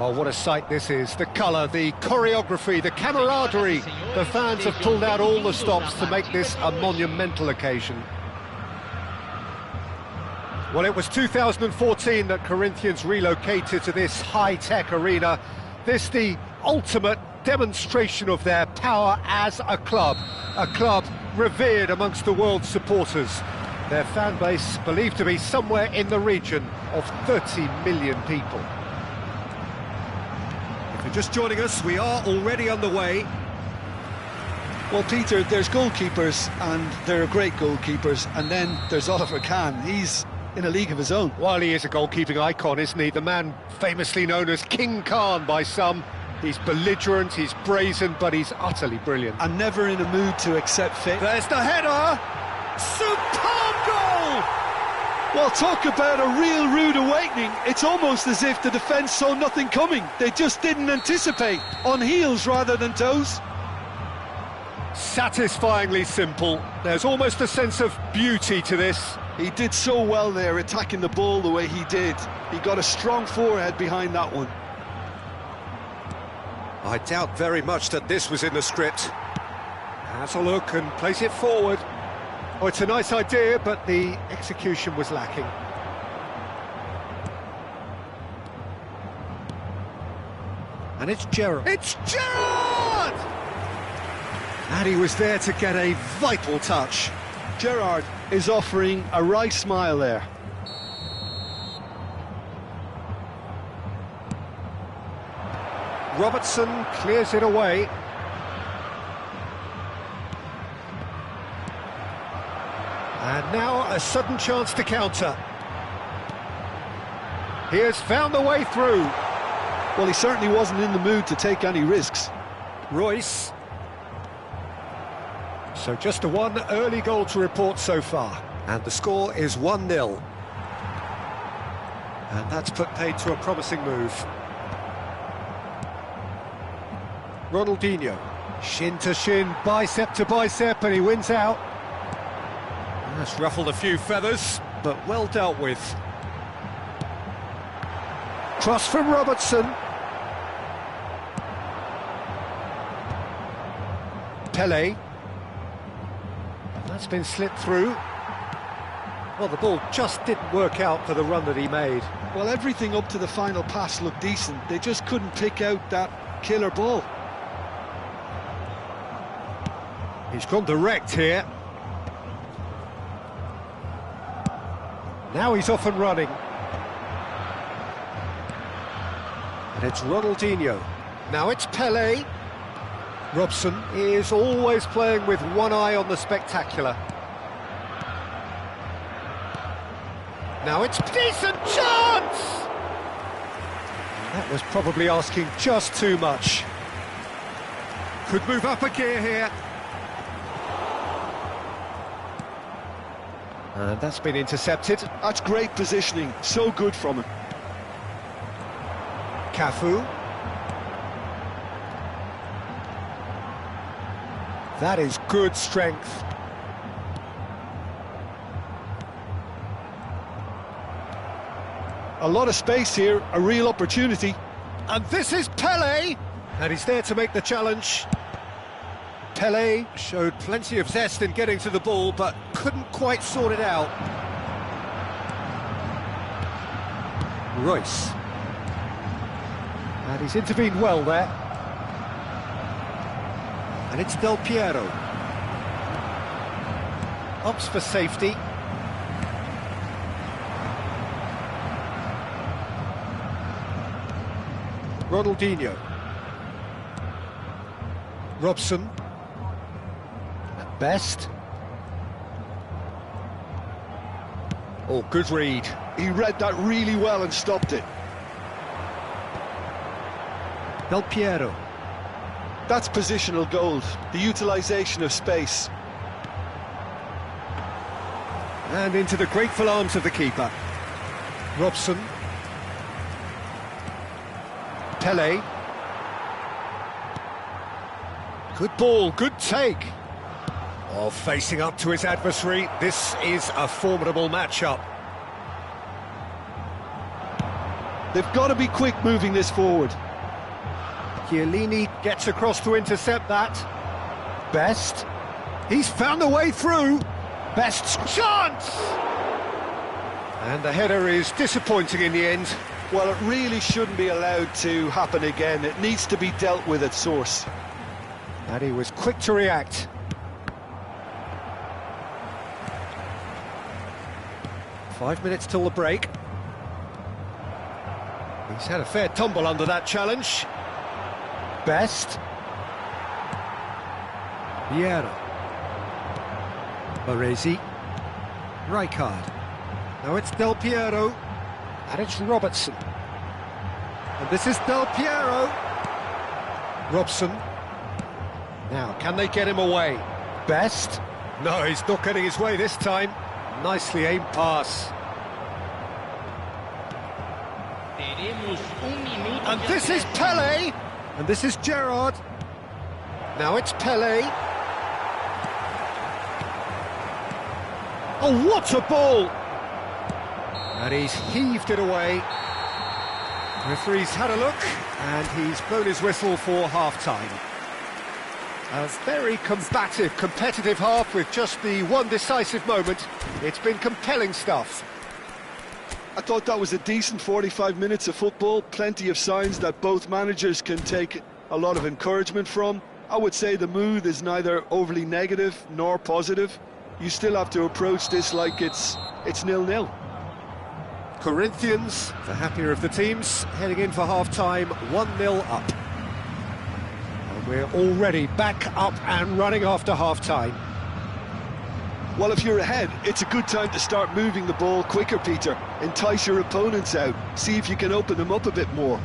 Well, what a sight this is. The colour, the choreography, the camaraderie. The fans have pulled out all the stops to make this a monumental occasion. Well, it was 2014 that Corinthians relocated to this high-tech arena. This the ultimate demonstration of their power as a club revered amongst the world's supporters. Their fan base believed to be somewhere in the region of 30 million people. If you're just joining us, we are already underway. Well, Peter, there's goalkeepers, and they're great goalkeepers, and then there's Oliver Kahn. He's in a league of his own. Well, he is a goalkeeping icon, isn't he? The man famously known as King Khan by some. He's belligerent, he's brazen, but he's utterly brilliant. And never in a mood to accept fate. There's the header! Superb goal! Well, talk about a real rude awakening. It's almost as if the defence saw nothing coming. They just didn't anticipate. On heels rather than toes. Satisfyingly simple. There's almost a sense of beauty to this. He did so well there, attacking the ball the way he did. He got a strong forehead behind that one. I doubt very much that this was in the script. Has a look and plays it forward. Oh, it's a nice idea, but the execution was lacking. And it's Gerrard. It's Gerrard! And he was there to get a vital touch. Gerrard is offering a wry smile there. Robertson clears it away. And now a sudden chance to counter. He has found the way through. Well, he certainly wasn't in the mood to take any risks. Royce. So just a one early goal to report so far. And the score is 1-0. And that's put paid to a promising move. Ronaldinho. Shin to shin, bicep to bicep, and he wins out. That's ruffled a few feathers, but well dealt with. Cross from Robertson. Pele. That's been slipped through. Well, the ball just didn't work out for the run that he made. Well, everything up to the final pass looked decent. They just couldn't pick out that killer ball. He's gone direct here. Now he's off and running. And it's Ronaldinho. Now it's Pele. Robson is always playing with one eye on the spectacular. Now it's decent chance! That was probably asking just too much. Could move up a gear here. And that's been intercepted. That's great positioning, so good from him. Cafu. That is good strength. A lot of space here, a real opportunity. And this is Pele! And he's there to make the challenge. Pele showed plenty of zest in getting to the ball, but couldn't quite sort it out. Royce. And he's intervened well there. And it's Del Piero. Opts for safety. Ronaldinho. Robson. At best. Oh, good read. He read that really well and stopped it. Del Piero. That's positional gold, the utilisation of space. And into the grateful arms of the keeper. Robson. Pele. Good ball, good take. Oh, facing up to his adversary, this is a formidable matchup. They've got to be quick moving this forward. Chiellini gets across to intercept that. Best. He's found a way through. Best's chance! And the header is disappointing in the end. Well, it really shouldn't be allowed to happen again. It needs to be dealt with at source. And he was quick to react. Five minutes till the break. He's had a fair tumble under that challenge. Best. Vieira. Baresi. Rijkaard. Now it's Del Piero. And it's Robertson. And this is Del Piero. Robson. Now, can they get him away? Best. No, he's not getting his way this time. Nicely aimed pass. And this is Pele. And this is Gerrard. Now it's Pele. Oh, what a ball! And he's heaved it away. Referee's had a look, and he's blown his whistle for half-time. A very combative, competitive half with just the one decisive moment. It's been compelling stuff. I thought that was a decent 45 minutes of football. Plenty of signs that both managers can take a lot of encouragement from. I would say the mood is neither overly negative nor positive. You still have to approach this like it's 0-0. Corinthians, the happier of the teams, heading in for half-time, 1-0 up. And we're already back up and running after half-time. Well, if you're ahead, it's a good time to start moving the ball quicker, Peter. Entice your opponents out, see if you can open them up a bit more.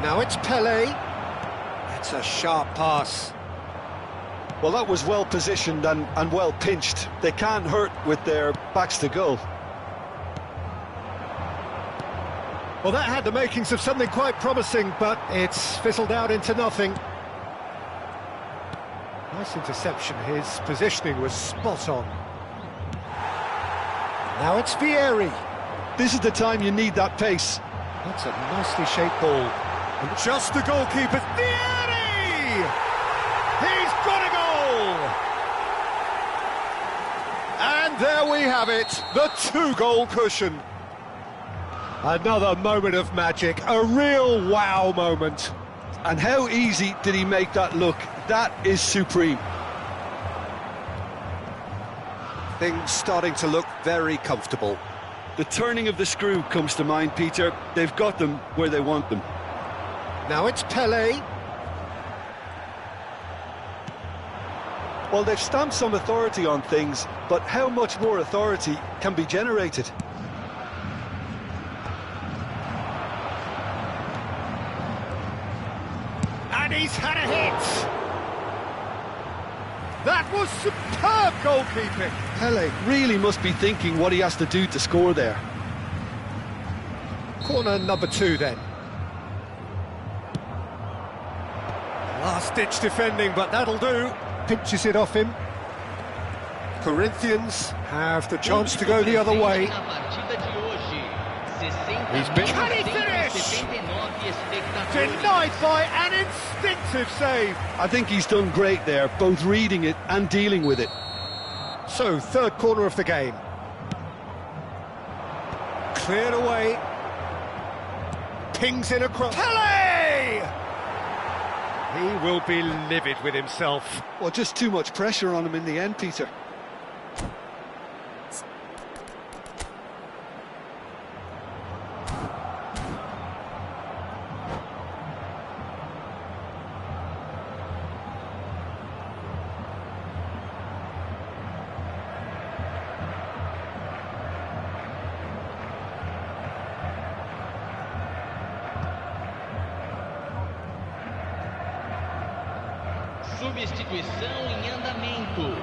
Now it's Pele. It's a sharp pass. Well, that was well positioned and well pinched. They can't hurt with their backs to goal. Well, that had the makings of something quite promising, but it's fizzled out into nothing. Nice interception. His positioning was spot on. Now it's Vieri. This is the time you need that pace. That's a nicely shaped ball. And just the goalkeeper. Vieri! He's got a goal! And there we have it, the two-goal cushion. Another moment of magic, a real wow moment. And how easy did he make that look? That is supreme. Things starting to look very comfortable. The turning of the screw comes to mind, Peter. They've got them where they want them. Now it's Pele. Well, they've stamped some authority on things, but how much more authority can be generated? And he's had a hit! That was superb goalkeeping! Pele really must be thinking what he has to do to score there. Corner number 2 then. Last-ditch defending, but that'll do. Pinches it off him. Corinthians have the chance to go the other way. He's been... Can he finish? Denied by an instinctive save. I think he's done great there, both reading it and dealing with it. So, third corner of the game. Cleared away. Pings in across. Pele! He will be livid with himself. Well, just too much pressure on him in the end, Peter. Substituição em andamento.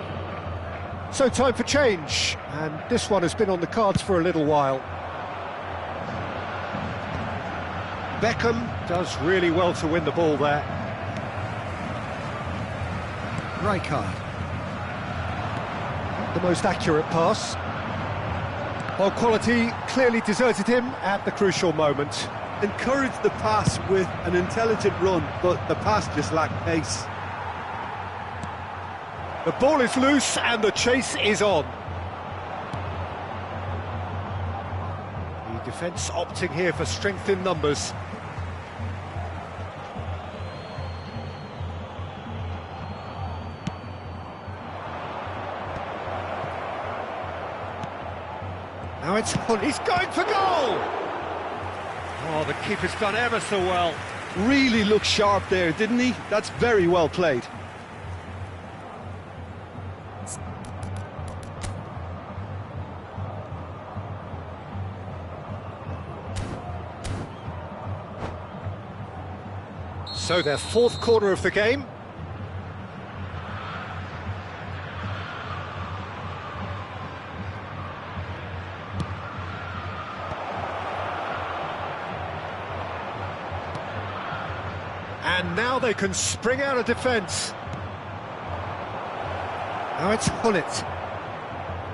So time for change, and this one has been on the cards for a little while. Beckham does really well to win the ball there. Rijkaard. The most accurate pass. Well, quality clearly deserted him at the crucial moment. Encouraged the pass with an intelligent run, but the pass just lacked pace. The ball is loose and the chase is on. The defence opting here for strength in numbers. Now it's on, he's going for goal! Oh, the keeper's done ever so well. Really looked sharp there, didn't he? That's very well played. So their fourth corner of the game. And now they can spring out of defence. Now it's Hullet.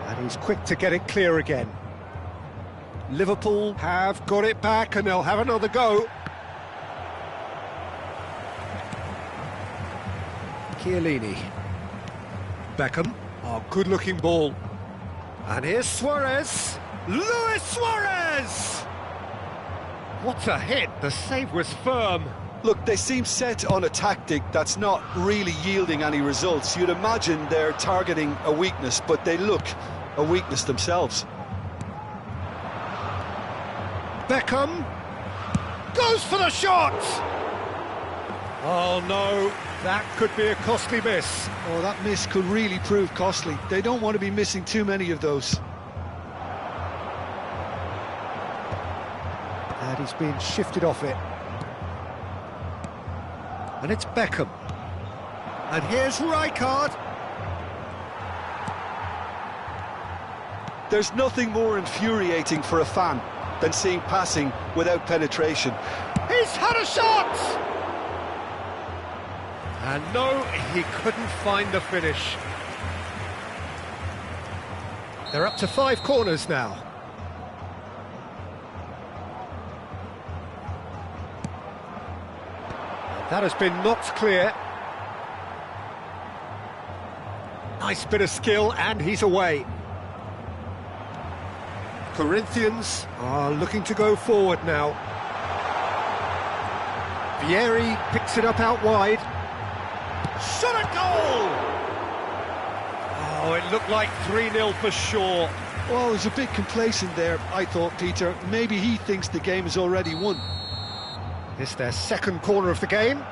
And he's quick to get it clear again. Liverpool have got it back and they'll have another go. Chiellini. Beckham. Oh, good-looking ball. And here's Suarez. Luis Suarez! What a hit. The save was firm. Look, they seem set on a tactic that's not really yielding any results. You'd imagine they're targeting a weakness, but they look a weakness themselves. Beckham goes for the shot! Oh no, that could be a costly miss. Oh, that miss could really prove costly. They don't want to be missing too many of those. And he's being shifted off it. And it's Beckham. And here's Rijkaard. There's nothing more infuriating for a fan than seeing passing without penetration. He's had a shot! And no, he couldn't find the finish. They're up to 5 corners now. That has been knocked clear. Nice bit of skill, and he's away. Corinthians are looking to go forward now. Vieri picks it up out wide. Shot at goal! Oh, it looked like 3-0 for sure. Well, he was a bit complacent there, I thought, Peter. Maybe he thinks the game is already won. It's their second corner of the game.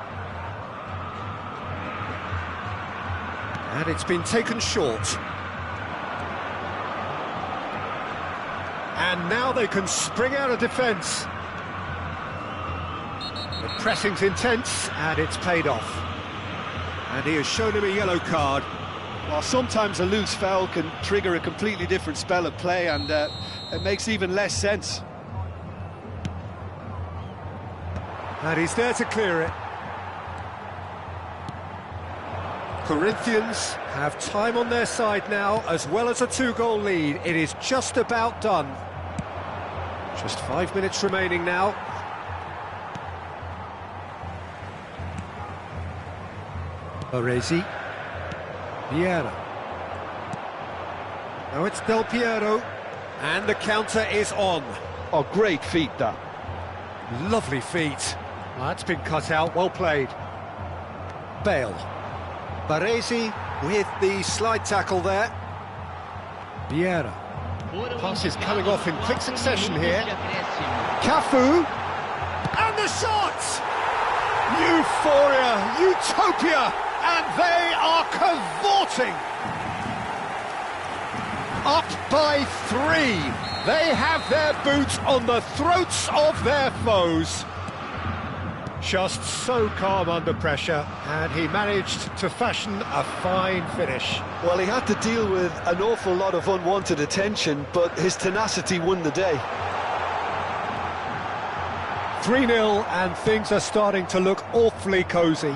And it's been taken short. And now they can spring out of defence. The pressing's intense, and it's paid off. And he has shown him a yellow card. Well, sometimes a loose foul can trigger a completely different spell of play, and it makes even less sense. And he's there to clear it. Corinthians have time on their side now, as well as a 2-goal lead. It is just about done. Just 5 minutes remaining now. Baresi. Vieira. Now it's Del Piero. And the counter is on. Oh, great feat, that. Lovely feet. Well, that's been cut out, well played. Bale. Baresi with the slide tackle there. Vieira. Passes coming off in quick succession here. Cafu. And the shot! Euphoria, utopia, and they are cavorting. Up by 3. They have their boots on the throats of their foes. Just so calm under pressure, and he managed to fashion a fine finish. Well, he had to deal with an awful lot of unwanted attention, but his tenacity won the day. 3-0, and things are starting to look awfully cosy.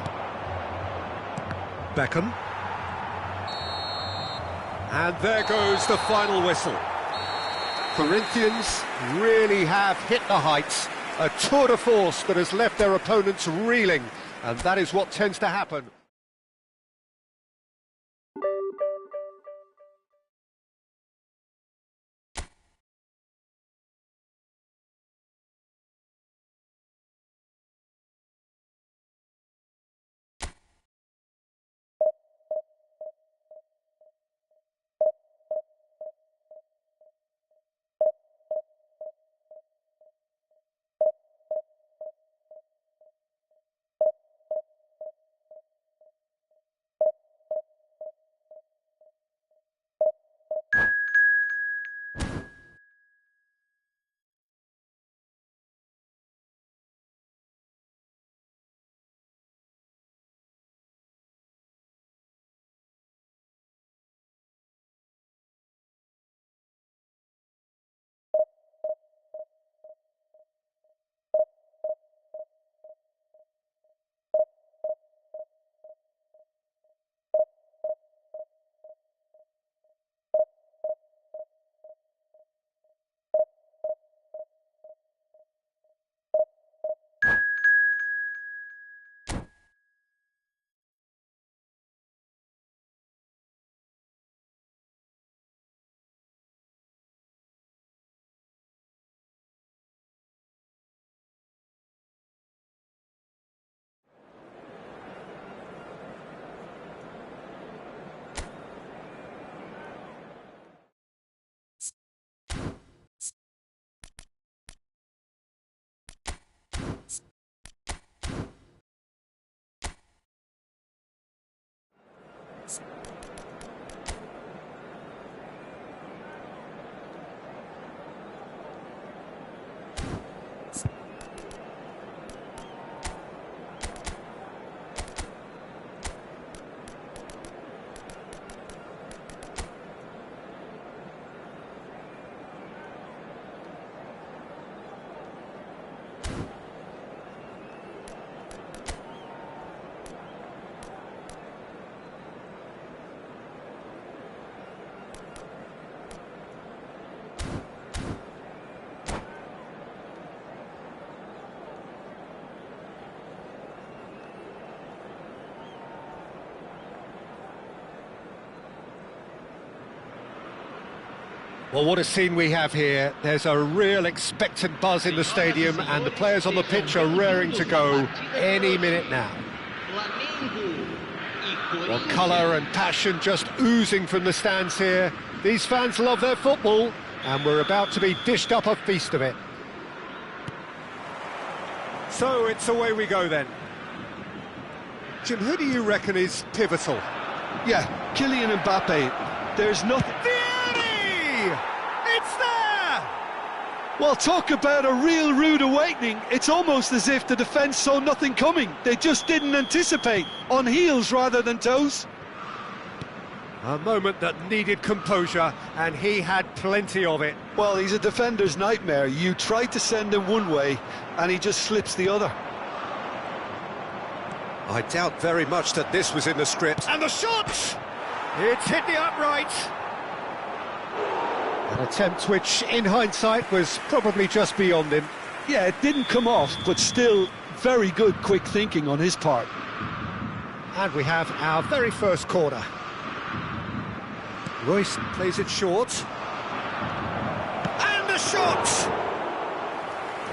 Beckham. And there goes the final whistle. Corinthians really have hit the heights. A tour de force that has left their opponents reeling, and that is what tends to happen. Well, what a scene we have here. There's a real expectant buzz in the stadium, and the players on the pitch are raring to go any minute now. Well, colour and passion just oozing from the stands here. These fans love their football, and we're about to be dished up a feast of it. So it's away we go then. Jim, who do you reckon is pivotal? Yeah, Kylian Mbappe. There's nothing... It's there! Well, talk about a real rude awakening. It's almost as if the defence saw nothing coming. They just didn't anticipate. On heels rather than toes. A moment that needed composure, and he had plenty of it. Well, he's a defender's nightmare. You try to send him one way, and he just slips the other. I doubt very much that this was in the script. And the shot! It's hit the upright. An attempt which, in hindsight, was probably just beyond him. Yeah, it didn't come off, but still very good quick thinking on his part. And we have our very first corner. Royce plays it short. And the shot!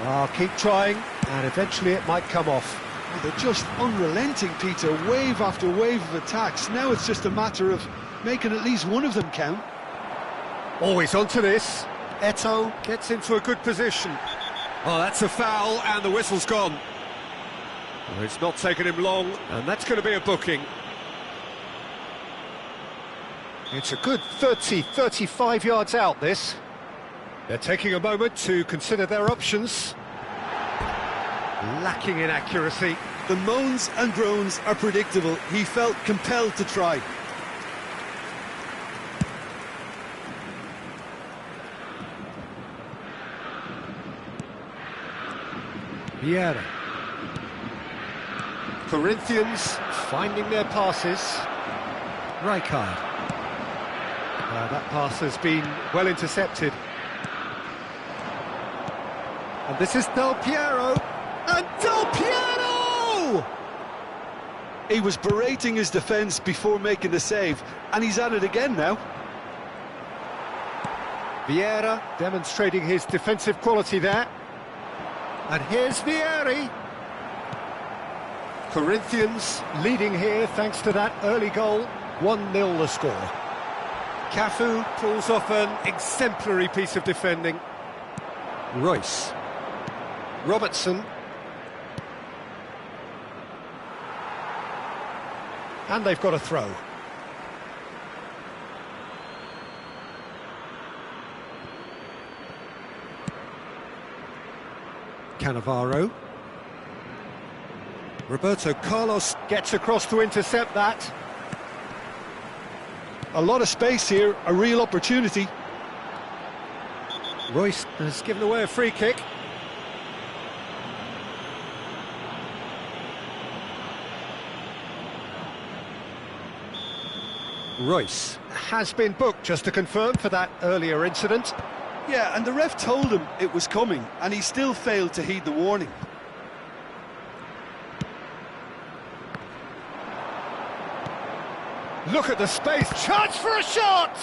I'll keep trying, and eventually it might come off. Well, they're just unrelenting, Peter. Wave after wave of attacks. Now it's just a matter of making at least one of them count. Always onto this. Eto'o gets into a good position. Oh, that's a foul, and the whistle's gone. Well, it's not taken him long, and that's going to be a booking. It's a good 30, 35 yards out, this. They're taking a moment to consider their options. Lacking in accuracy. The moans and groans are predictable. He felt compelled to try. Vieira. Corinthians finding their passes. Rijkaard. That pass has been well intercepted. And this is Del Piero. And Del Piero! He was berating his defence before making the save, and he's at it again now. Vieira demonstrating his defensive quality there. And here's Vieri. Corinthians leading here thanks to that early goal. 1-0 the score. Cafu pulls off an exemplary piece of defending. Royce. Robertson. And they've got a throw. Cannavaro. Roberto Carlos gets across to intercept that. A lot of space here, a real opportunity. Royce has given away a free kick. Royce has been booked, just to confirm, for that earlier incident. Yeah, and the ref told him it was coming, and he still failed to heed the warning. Look at the space, chance for a shot!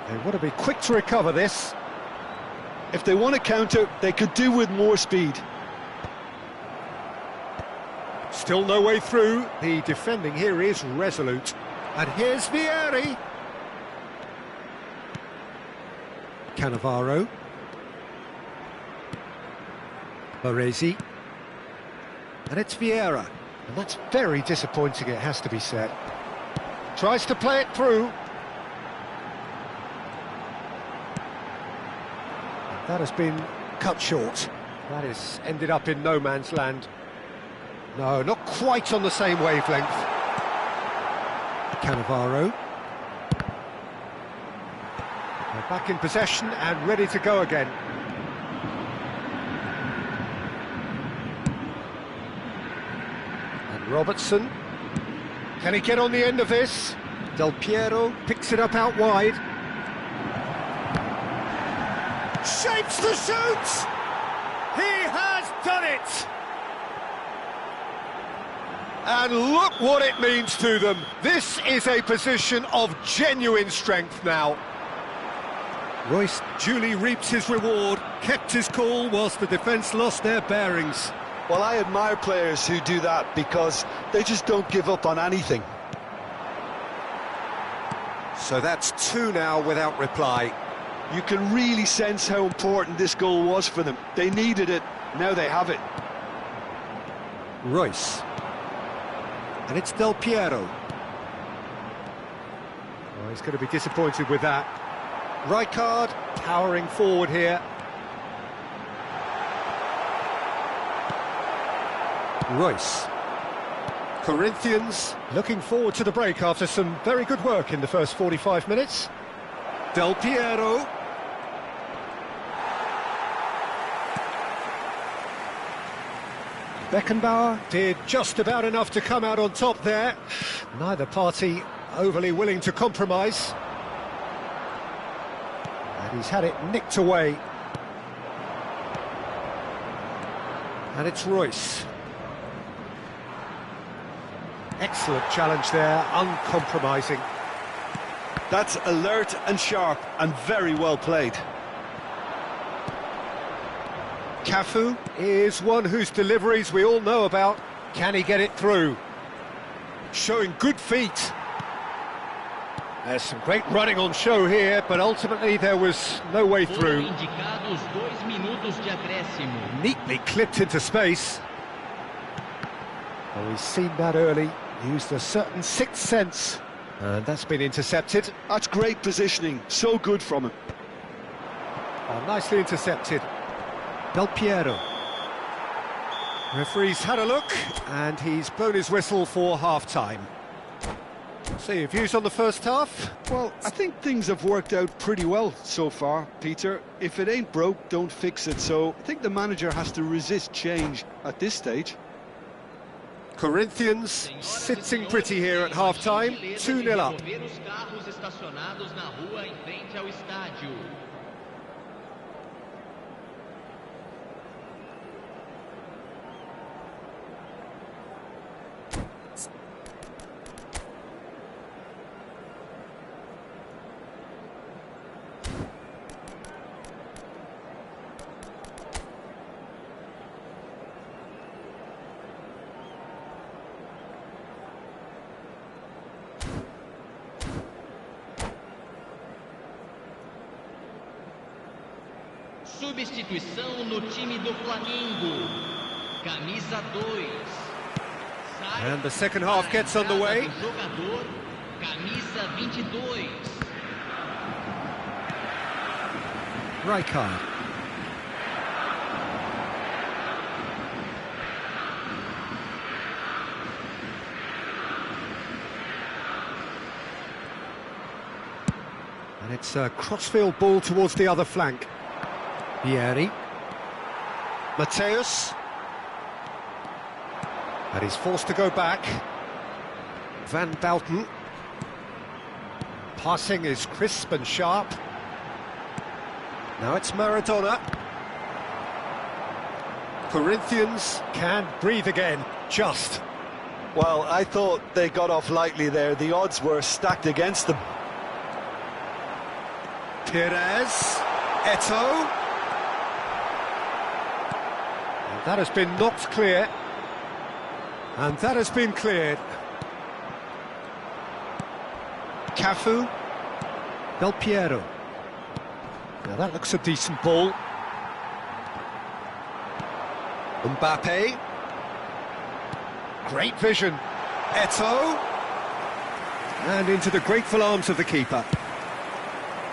They want to be quick to recover this. If they want to counter, they could do with more speed. Still no way through. The defending here is resolute. And here's Vieri. Cannavaro. Baresi. And it's Vieira. And that's very disappointing, it has to be said. Tries to play it through. That has been cut short. That has ended up in no man's land. No, not quite on the same wavelength. Cannavaro. They're back in possession and ready to go again. And Robertson. Can he get on the end of this? Del Piero picks it up out wide. Shapes to shoot! He has done it! And look what it means to them. This is a position of genuine strength now. Royce duly reaps his reward, kept his cool whilst the defence lost their bearings. Well, I admire players who do that because they just don't give up on anything. So that's 2 now without reply. You can really sense how important this goal was for them. They needed it, now they have it. Royce. And it's Del Piero. Oh, he's going to be disappointed with that. Rijkaard towering forward here. Royce. Corinthians looking forward to the break after some very good work in the first 45 minutes. Del Piero. Beckenbauer did just about enough to come out on top there. Neither party overly willing to compromise. And he's had it nicked away. And it's Royce. Excellent challenge there, uncompromising. That's alert and sharp and very well played. Cafu is one whose deliveries we all know about. Can he get it through? Showing good feet. There's some great running on show here, but ultimately there was no way through. Neatly clipped into space. Well, he's seen that early, used a certain sixth sense, and that's been intercepted. That's great positioning, so good from him. Oh, nicely intercepted. Del Piero. Referee's had a look, and he's blown his whistle for half-time. So your views on the first half? Well, I think things have worked out pretty well so far, Peter. If it ain't broke, don't fix it. So I think the manager has to resist change at this stage. Corinthians sitting pretty here at half-time, 2-0 up. Substituição no time do Flamengo. Camisa 2. And the second half gets underway. Jogador, camisa 22. Rijkaard. And it's a crossfield ball towards the other flank. Vieri. Mateus. And he's forced to go back. Van Bouten. Passing is crisp and sharp. Now it's Maradona. Corinthians can breathe again, just. Well, I thought they got off lightly there. The odds were stacked against them. Pires. Eto'o. And that has been knocked clear. And that has been cleared. Cafu. Del Piero. Now that looks a decent ball. Mbappe. Great vision. Eto'o. And into the grateful arms of the keeper.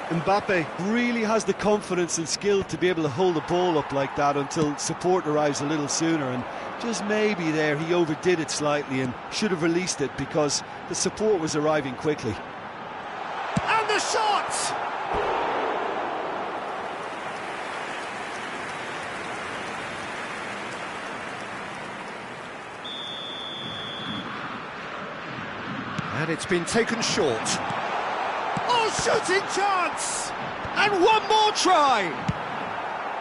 Mbappe really has the confidence and skill to be able to hold the ball up like that until support arrives a little sooner, and just maybe there he overdid it slightly and should have released it because the support was arriving quickly. And the shot! And it's been taken short. Oh, shooting chance! And one more try!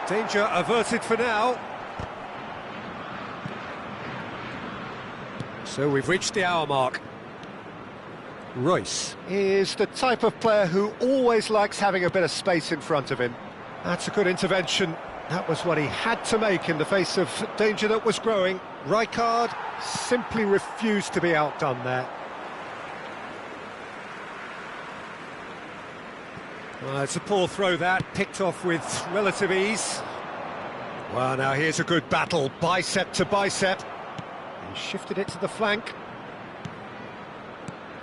Danger averted for now. So we've reached the hour mark. Royce is the type of player who always likes having a bit of space in front of him. That's a good intervention. That was what he had to make in the face of danger that was growing. Rijkaard simply refused to be outdone there. Well, it's a poor throw that, picked off with relative ease. Well, now here's a good battle, bicep to bicep. He shifted it to the flank.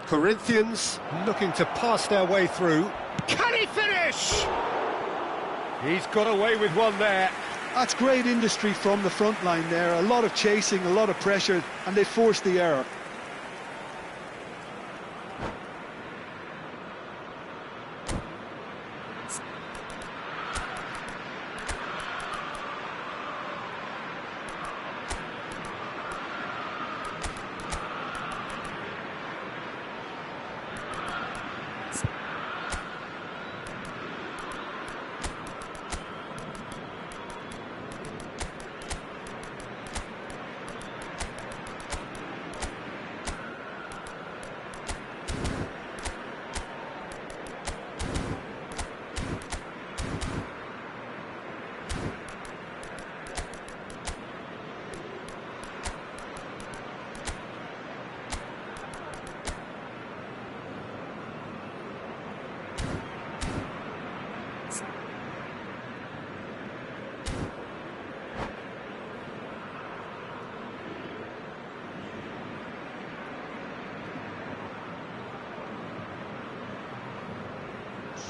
Corinthians looking to pass their way through. Can he finish? He's got away with one there. That's great industry from the front line there. A lot of chasing, a lot of pressure, and they forced the error.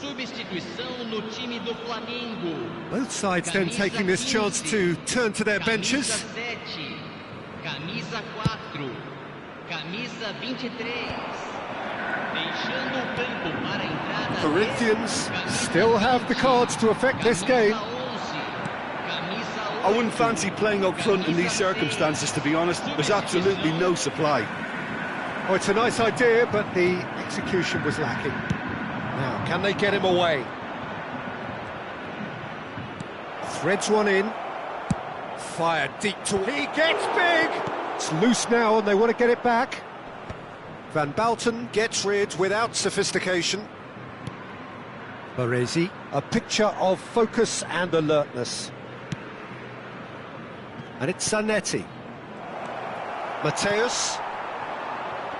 Substituição no time do Flamengo. Both sides then taking this chance to turn to their benches. Camisa 4, camisa 23. Deixando o campo para a entrada. Corinthians still have the cards to affect this game. I wouldn't fancy playing up front in these circumstances, to be honest. There's absolutely no supply. Oh, it's a nice idea, but the execution was lacking. Now, can they get him away? Threads one in. Fired deep to... He gets big! It's loose now and they want to get it back. Van Bouten gets rid without sophistication. Baresi, a picture of focus and alertness. And it's Zanetti. Mateus.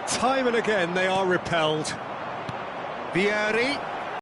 Time and again they are repelled. Vieri.